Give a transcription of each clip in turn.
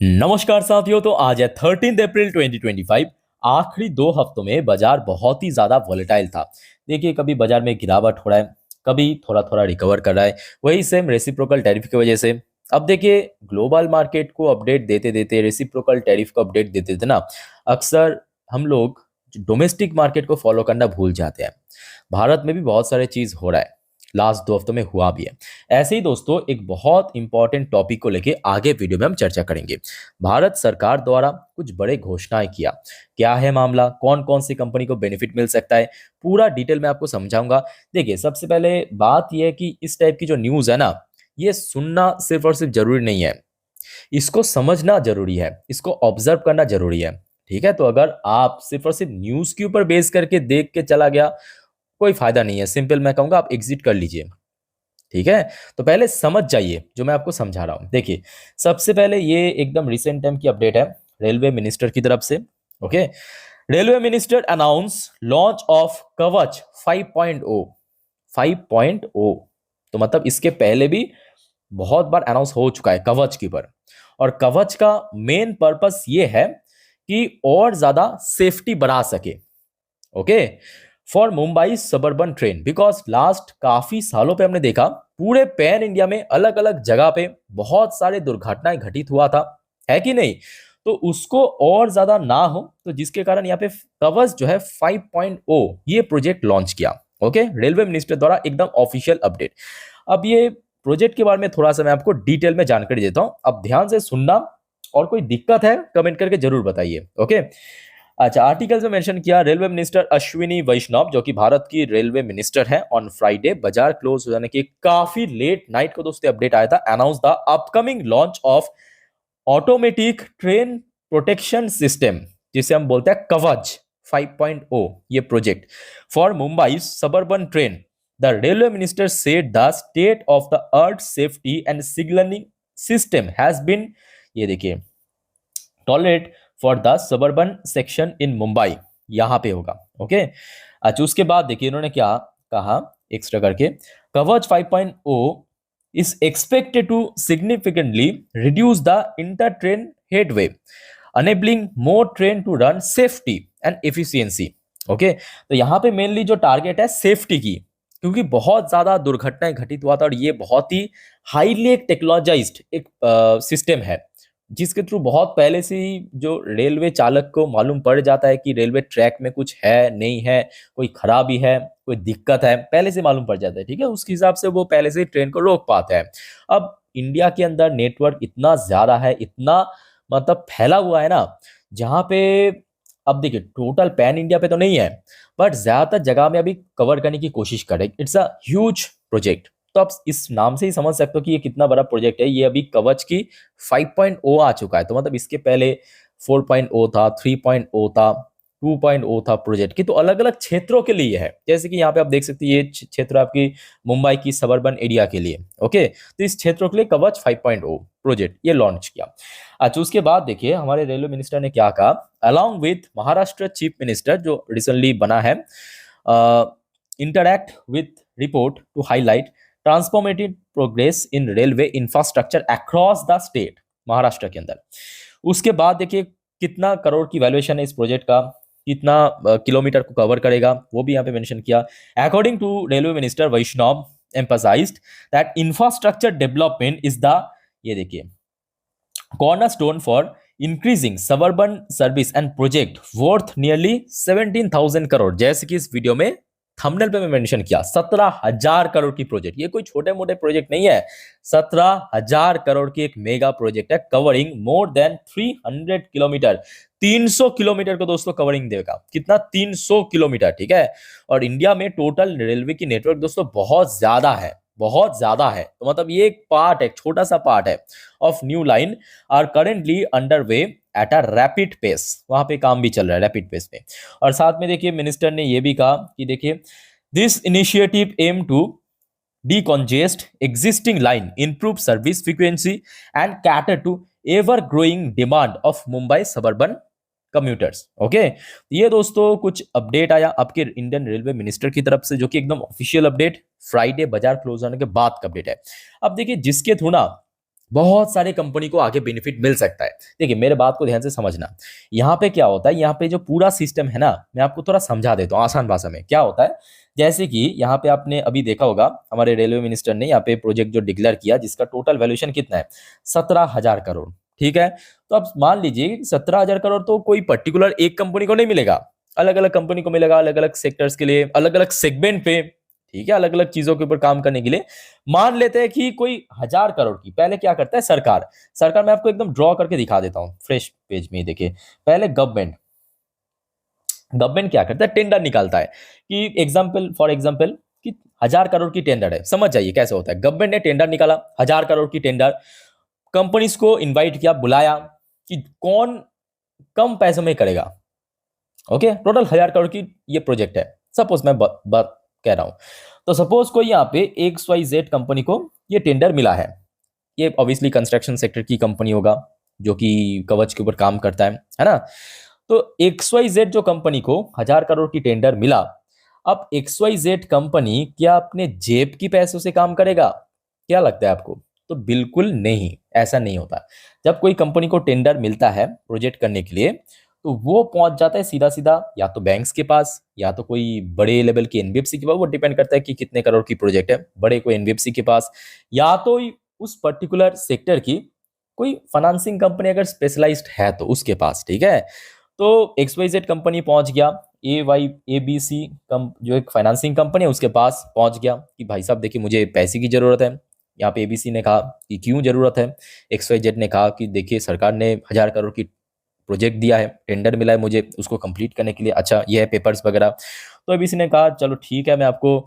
नमस्कार साथियों। तो आज है 13 अप्रैल 2025। आखिरी 2 हफ्तों में बाजार बहुत ही ज्यादा वॉलेटाइल था। देखिए, कभी बाजार में गिरावट हो रहा है, कभी थोड़ा थोड़ा रिकवर कर रहा है। वही सेम रेसिप्रोकल टैरिफ की वजह से। अब देखिए, ग्लोबल मार्केट को अपडेट देते देते, रेसिप्रोकल टैरिफ को अपडेट देते देते ना, अक्सर हम लोग डोमेस्टिक मार्केट को फॉलो करना भूल जाते हैं। भारत में भी बहुत सारे चीज हो रहा है, लास्ट 2 हफ्तों में हुआ भी है। ऐसे ही दोस्तों, एक बहुत इंपॉर्टेंट टॉपिक को लेके आगे वीडियो में हम चर्चा करेंगे। भारत सरकार द्वारा कुछ बड़े घोषणाएं किया। क्या है मामला, कौन कौन सी कंपनी को बेनिफिट मिल सकता है, पूरा डिटेल में आपको समझाऊंगा। देखिए, सबसे पहले बात यह है कि इस टाइप की जो न्यूज़ है ना, ये सुनना सिर्फ और सिर्फ जरूरी नहीं है, इसको समझना जरूरी है, इसको ऑब्जर्व करना जरूरी है। ठीक है, तो अगर आप सिर्फ और सिर्फ न्यूज़ के ऊपर बेस करके देख के चला गया, कोई फायदा नहीं है। सिंपल मैं कहूंगा, आप एग्जिट कर लीजिए। ठीक है, तो पहले समझ जाइए जो मैं आपको समझा रहा हूं। देखिए, सबसे पहले ये एकदम रिसेंट टाइम की अपडेट है रेलवे मिनिस्टर की तरफ से। Okay, railway minister announce launch of कवच 5.0। 5.0 तो मतलब इसके पहले भी बहुत बार अनाउंस हो चुका है कवच की पर। और कवच का मेन पर्पस ये है कि और ज्यादा सेफ्टी बढ़ा सके। Okay, for Mumbai suburban train, because last काफी सालों पे हमने देखा पूरे पैन इंडिया में अलग अलग जगह पे बहुत सारे दुर्घटनाएं घटित हुआ था, है कि नहीं। तो उसको और ज्यादा ना हो, तो जिसके कारण यहाँ पे कवच जो है 5.0 ये प्रोजेक्ट लॉन्च किया। ओके, रेलवे मिनिस्टर द्वारा एकदम ऑफिशियल अपडेट। अब ये प्रोजेक्ट के बारे में थोड़ा सा मैं आपको डिटेल में जानकारी देता हूँ, अब ध्यान से सुनना। और कोई दिक्कत है कमेंट करके जरूर बताइए। ओके, अच्छा, आर्टिकल्स में मेंशन किया रेलवे मिनिस्टर अश्विनी वैष्णव, जो कि भारत की रेलवे मिनिस्टर हैं, ऑन फ्राइडे बाजार क्लोज हो जाने के काफी लेट नाइट को दोस्तों अपडेट आया था, announce the upcoming launch of automatic train protection system, जिसे हम बोलते हैं कवच 5.0 ये project for Mumbai suburban train. The railway minister said the state of the art safety and signalling system has been, ये देखिए, tolerate for the suburban section in Mumbai, यहां पे होगा। ओके, अच्छा, उसके बाद देखिए इन्होंने क्या कहा एक्स्ट्रा करके, कवच 5.0 is expected to significantly reduce the inter-train headway, enabling more train to run safety and efficiency. Okay, तो यहाँ पे मेनली जो टारगेट है सेफ्टी की, क्योंकि बहुत ज्यादा दुर्घटनाएं घटित हुआ था और ये बहुत ही हाईली एक टेक्नोलॉजाइज्ड एक सिस्टम है, जिसके थ्रू बहुत पहले से ही जो रेलवे चालक को मालूम पड़ जाता है कि रेलवे ट्रैक में कुछ है नहीं है, कोई खराबी है, कोई दिक्कत है, पहले से मालूम पड़ जाता है। ठीक है, उसके हिसाब से वो पहले से ही ट्रेन को रोक पाता है। अब इंडिया के अंदर नेटवर्क इतना ज्यादा है, इतना मतलब फैला हुआ है ना, जहाँ पे अब देखिए टोटल पैन इंडिया पे तो नहीं है, बट ज्यादातर जगह में अभी कवर करने की कोशिश करें। It's a huge project. तो आप इस नाम से ही समझ सकते हो कि ये कितना बड़ा प्रोजेक्ट है। ये अभी कवच की 5.0 आ चुका है, तो मतलब इसके पहले 4.0 था, 3.0 था, 2.0 था प्रोजेक्ट की। तो अलग अलग क्षेत्रों के लिए है, जैसे कि यहाँ पे आप देख सकते हैं, ये क्षेत्र आपकी मुंबई की सबर्बन एरिया के लिए। ओके, तो इस क्षेत्रों के लिए कवच 5.0 प्रोजेक्ट ये लॉन्च किया। अच्छा, उसके बाद देखिए हमारे रेलवे मिनिस्टर ने क्या कहा, along with Maharashtra chief minister जो रिसेंटली बना है, interact with report to highlight transformative progress in railway infrastructure across the state, Maharashtra के अंदर। उसके बाद देखिए कितना करोड़ की वैल्यूएशन है इस प्रोजेक्ट का, कितना किलोमीटर को कवर करेगा, वो भी यहाँ पे मेंशन किया। According to railway minister Vaishnaw emphasized that infrastructure development is the, ये देखिए, cornerstone for increasing suburban service and project worth nearly 17,000 crore, जैसे कि इस वीडियो में थंबनेल पे मैं मेंशन किया 17,000 करोड़ की प्रोजेक्ट। ये कोई छोटे मोटे प्रोजेक्ट नहीं है, 17,000 करोड़ की एक मेगा प्रोजेक्ट है, covering more than 300 kilometre. 300 kilometre को दोस्तों कवरिंग देगा, कितना, 300 किलोमीटर। ठीक है, और इंडिया में टोटल रेलवे की नेटवर्क दोस्तों बहुत ज्यादा है, बहुत ज्यादा है। तो मतलब ये एक पार्ट है, छोटा सा पार्ट है of new line are currently under way at a rapid pace, वहां पे काम भी चल रहा है रैपिड पेस पे। और साथ में देखिए मिनिस्टर ने ये भी कहा कि देखिए this initiative aim to decongest existing line, improve service frequency and cater to ever growing demand of Mumbai suburban commuters. Okay, ये दोस्तों कुछ अपडेट आया आपके इंडियन रेलवे मिनिस्टर की तरफ से, जो कि एकदम ऑफिशियल अपडेट फ्राइडे बाजार क्लोज होने के बाद का अपडेट है। अब देखिए जिसके थ्रू ना बहुत सारे कंपनी को आगे बेनिफिट मिल सकता है। देखिए मेरे बात को ध्यान से समझना। यहाँ पे क्या होता है, यहाँ पे जो पूरा सिस्टम है ना, मैं आपको थोड़ा समझा देता हूँ आसान भाषा में। क्या होता है, जैसे कि यहाँ पे आपने अभी देखा होगा, हमारे रेलवे मिनिस्टर ने यहाँ पे प्रोजेक्ट जो डिक्लेयर किया, जिसका टोटल वैल्यूएशन कितना है, 17,000 करोड़। ठीक है, तो अब मान लीजिए 17,000 करोड़ तो कोई पर्टिकुलर एक कंपनी को नहीं मिलेगा, अलग अलग कंपनी को मिलेगा, अलग अलग सेक्टर्स के लिए, अलग अलग सेगमेंट पे। ठीक है, अलग अलग चीजों के ऊपर काम करने के लिए। मान लेते हैं कि कोई 1,000 करोड़ की, पहले क्या करता है सरकार। सरकार मैं आपको एकदम ड्रॉ करके दिखा देता हूँ फ्रेश पेज में, देखिए। पहले गवर्नमेंट गवर्नमेंट क्या करता है, टेंडर निकालता है कि एग्जाम्पल फॉर एग्जाम्पल कि 1,000 करोड़ की टेंडर है। समझ जाइए कैसे होता है। गवर्नमेंट ने टेंडर निकाला, 1,000 करोड़ की टेंडर, कंपनीज को इनवाइट किया, बुलाया कि कौन कम पैसों में करेगा। ओके, टोटल 1,000 करोड़ की ये प्रोजेक्ट है, सपोज मैं बात कह रहा हूं। तो सपोज कोई यहाँ पे XYZ कंपनी को ये टेंडर मिला है। ये ऑब्वियसली कंस्ट्रक्शन सेक्टर की कंपनी होगा, जो कि कवच के ऊपर काम करता है ना। तो XYZ जो कंपनी को 1,000 करोड़ की टेंडर मिला, अब XYZ कंपनी क्या अपने जेब की पैसों से काम करेगा? क्या लगता है आपको? तो बिल्कुल नहीं, ऐसा नहीं होता। जब कोई कंपनी को टेंडर मिलता है प्रोजेक्ट करने के लिए, तो वो पहुंच जाता है सीधा सीधा या तो बैंक्स के पास, या तो कोई बड़े लेवल की NBFC के पास। वो डिपेंड करता है कि कितने करोड़ की प्रोजेक्ट है, बड़े कोई NBFC के पास, या तो उस पर्टिकुलर सेक्टर की कोई फाइनेंसिंग कंपनी अगर स्पेशलाइज्ड है तो उसके पास। ठीक है, तो XYZ कंपनी पहुंच गया, ABC कम जो एक फाइनेंसिंग कंपनी है उसके पास पहुंच गया कि भाई साहब देखिए मुझे पैसे की जरूरत है। यहाँ पे ABC ने कहा कि क्यों जरूरत है, XYZ ने कहा कि देखिए सरकार ने 1,000 करोड़ की प्रोजेक्ट दिया है, टेंडर मिला है मुझे उसको कंप्लीट करने के लिए, अच्छा ये है पेपर्स वगैरह। तो ABC ने कहा चलो ठीक है, मैं आपको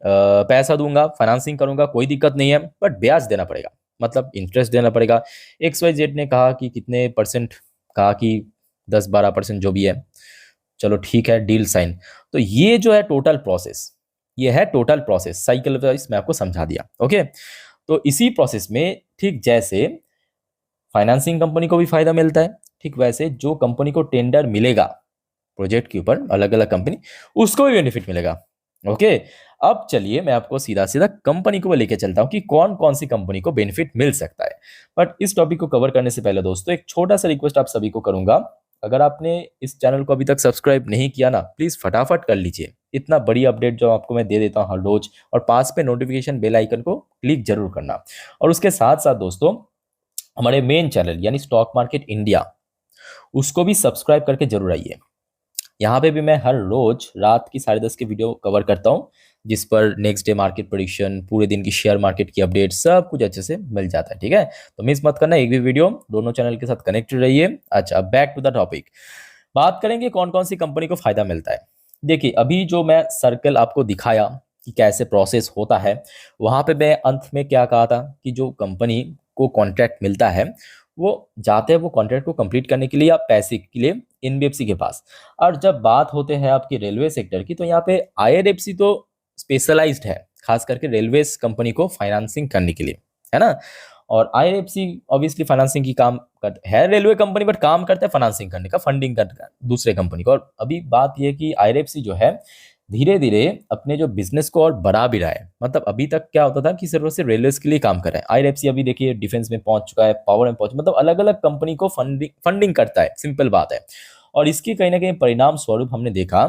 पैसा दूंगा, फाइनेंसिंग करूंगा, कोई दिक्कत नहीं है, बट ब्याज देना पड़ेगा, मतलब इंटरेस्ट देना पड़ेगा। XYZ ने कहा कि कितने परसेंट, कहा कि 10-12% जो भी है। चलो ठीक है, डील साइन। तो ये जो है टोटल प्रोसेस, ये है टोटल प्रोसेस, साइकिल वाइज मैं आपको समझा दिया। ओके, तो इसी प्रोसेस में ठीक जैसे फाइनेंसिंग कंपनी को भी फायदा मिलता है, ठीक वैसे जो कंपनी को टेंडर मिलेगा प्रोजेक्ट के ऊपर, अलग अलग कंपनी, उसको भी बेनिफिट मिलेगा। ओके, अब चलिए मैं आपको सीधा सीधा कंपनी को लेके चलता हूं कि कौन कौन सी कंपनी को बेनिफिट मिल सकता है। बट इस टॉपिक को कवर करने से पहले दोस्तों एक छोटा सा रिक्वेस्ट आप सभी को करूंगा। अगर आपने इस चैनल को अभी तक सब्सक्राइब नहीं किया ना, प्लीज फटाफट कर लीजिए। इतना बड़ी अपडेट जो आपको मैं दे देता हूं हर रोज, और पास पे नोटिफिकेशन बेल आइकन को क्लिक जरूर करना। और उसके साथ साथ दोस्तों हमारे मेन चैनल यानी स्टॉक मार्केट इंडिया, उसको भी सब्सक्राइब करके जरूर आइए। यहाँ पे भी मैं हर रोज रात की 10:30 की वीडियो कवर करता हूँ, जिस पर नेक्स्ट डे मार्केट प्रेडिक्शन, पूरे दिन की शेयर मार्केट की अपडेट, सब कुछ अच्छे से मिल जाता है। ठीक है, तो मिस मत करना एक भी वीडियो, दोनों चैनल के साथ कनेक्टेड रहिए। अच्छा, बैक टू द टॉपिक, बात करेंगे कौन कौन सी कंपनी को फायदा मिलता है। देखिए अभी जो मैं सर्कल आपको दिखाया कि कैसे प्रोसेस होता है, वहां पे मैं अंत में क्या कहा था कि जो कंपनी को कॉन्ट्रैक्ट मिलता है, वो जाते हैं वो कॉन्ट्रैक्ट को कंप्लीट करने के लिए या पैसे के लिए NBFC के पास। और जब बात होते हैं आपकी रेलवे सेक्टर की, तो यहाँ पे IRFC तो स्पेशलाइज्ड है, खास करके रेलवे कंपनी को फाइनेंसिंग करने के लिए, है ना। और IRFC ऑब्वियसली फाइनेंसिंग की काम है रेलवे कंपनी, बट काम करता है फाइनेंसिंग करने का, फंडिंग करने का दूसरे कंपनी को। और अभी बात यह कि IRFC जो है धीरे धीरे अपने जो बिजनेस को और बढ़ा भी रहा है। मतलब अभी तक क्या होता था कि सिर्फ और सिर्फ रेलवे के लिए काम कर रहा है, IRFC अभी देखिए डिफेंस में पहुंच चुका है, पावर में पहुंच, मतलब अलग अलग कंपनी को फंडिंग करता है, सिंपल बात है। और इसकी कहीं ना कहीं परिणाम स्वरूप हमने देखा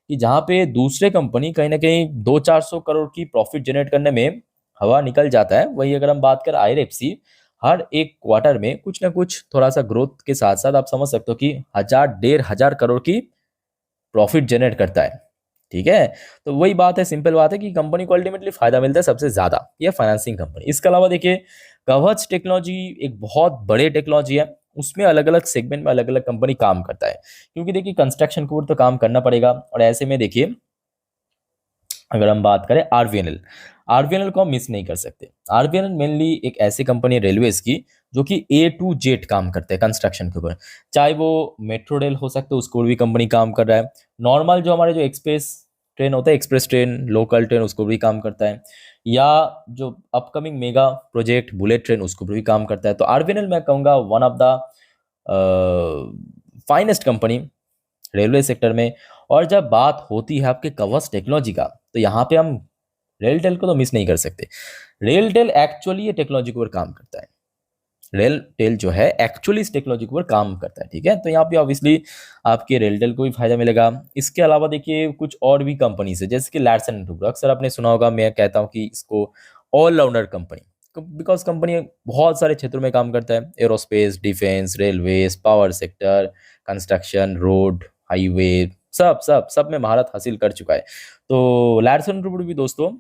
कि जहां पे दूसरे कंपनी कहीं ना कहीं 200-400 करोड़ की प्रॉफिट जनरेट करने में हवा निकल जाता है, वही अगर हम बात करें IRFC हर एक क्वार्टर में कुछ ना कुछ थोड़ा सा ग्रोथ के साथ साथ आप समझ सकते हो कि 1,000-1,500 करोड़ की प्रॉफिट जनरेट करता है। ठीक है, तो वही बात है, सिंपल बात है कि कंपनी को अल्टीमेटली फायदा मिलता है सबसे ज्यादा, ये फाइनेंसिंग कंपनी। इसके अलावा देखिए कवच टेक्नोलॉजी एक बहुत बड़े टेक्नोलॉजी है, उसमें अलग अलग सेगमेंट में अलग अलग कंपनी काम करता है, क्योंकि देखिए कंस्ट्रक्शन के ऊपर तो काम करना पड़ेगा। और ऐसे में देखिए अगर हम बात करें आरवीएनएल को हम मिस नहीं कर सकते। आरवीएनएल मेनली एक ऐसी कंपनी है रेलवेज की जो कि A to Z काम करते हैं कंस्ट्रक्शन के ऊपर, चाहे वो मेट्रो रेल हो सकते हैं, उसको भी कंपनी काम कर रहा है। नॉर्मल जो हमारे जो एक्सप्रेस ट्रेन होता है, एक्सप्रेस ट्रेन, लोकल ट्रेन, उसको भी काम करता है, या जो upcoming mega project bullet train, उसको भी काम करता है। तो आरवीएनएल मैं कहूँगा one of the finest company railway sector में। और जब बात होती है आपके कवच टेक्नोलॉजी का, तो यहाँ पे हम रेलटेल को तो मिस नहीं कर सकते। रेलटेल एक्चुअली ये टेक्नोलॉजी के ऊपर काम करता है। रेलटेल जो है एक्चुअली इस टेक्नोलॉजी के ऊपर काम करता है। ठीक है, तो यहाँ पे ऑब्वियसली आपके रेलटेल को भी फायदा मिलेगा। इसके अलावा देखिए कुछ और भी कंपनीज है जैसे कि लैर्सन एंड टुब्रो, अक्सर आपने सुना होगा, मैं कहता हूँ कि इसको ऑलराउंडर कंपनी, बिकॉज कंपनी बहुत सारे क्षेत्रों में काम करता है, aerospace, defence, railways, power sector, construction, road, highway, सब सब सब में महारत हासिल कर चुका है। तो लैर्सन टुब्रो भी दोस्तों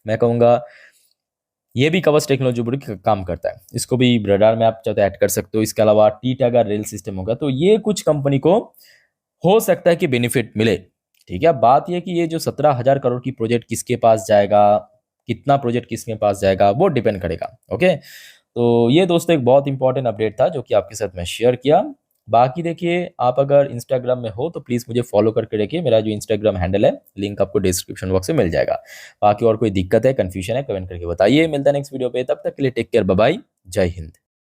मैं कहूँगा ये भी कवच टेक्नोलॉजी पर काम करता है, इसको भी रडार में आप चाहते ऐड कर सकते हो। इसके अलावा टीटा रेल सिस्टम होगा, तो ये कुछ कंपनी को हो सकता है कि बेनिफिट मिले। ठीक है, अब बात ये कि ये जो 17,000 करोड़ की प्रोजेक्ट किसके पास जाएगा, कितना प्रोजेक्ट किसके पास जाएगा, वो डिपेंड करेगा। ओके, तो ये दोस्तों एक बहुत इंपॉर्टेंट अपडेट था जो कि आपके साथ मैं शेयर किया। बाकी देखिए आप अगर इंस्टाग्राम में हो तो प्लीज़ मुझे फॉलो करके रखिए, मेरा जो इंस्टाग्राम हैंडल है लिंक आपको डिस्क्रिप्शन बॉक्स में मिल जाएगा। बाकी और कोई दिक्कत है, कन्फ्यूजन है, कमेंट करके बताइए। मिलता है नेक्स्ट वीडियो पे, तब तक के लिए टेक केयर, बाय बाय, जय हिंद।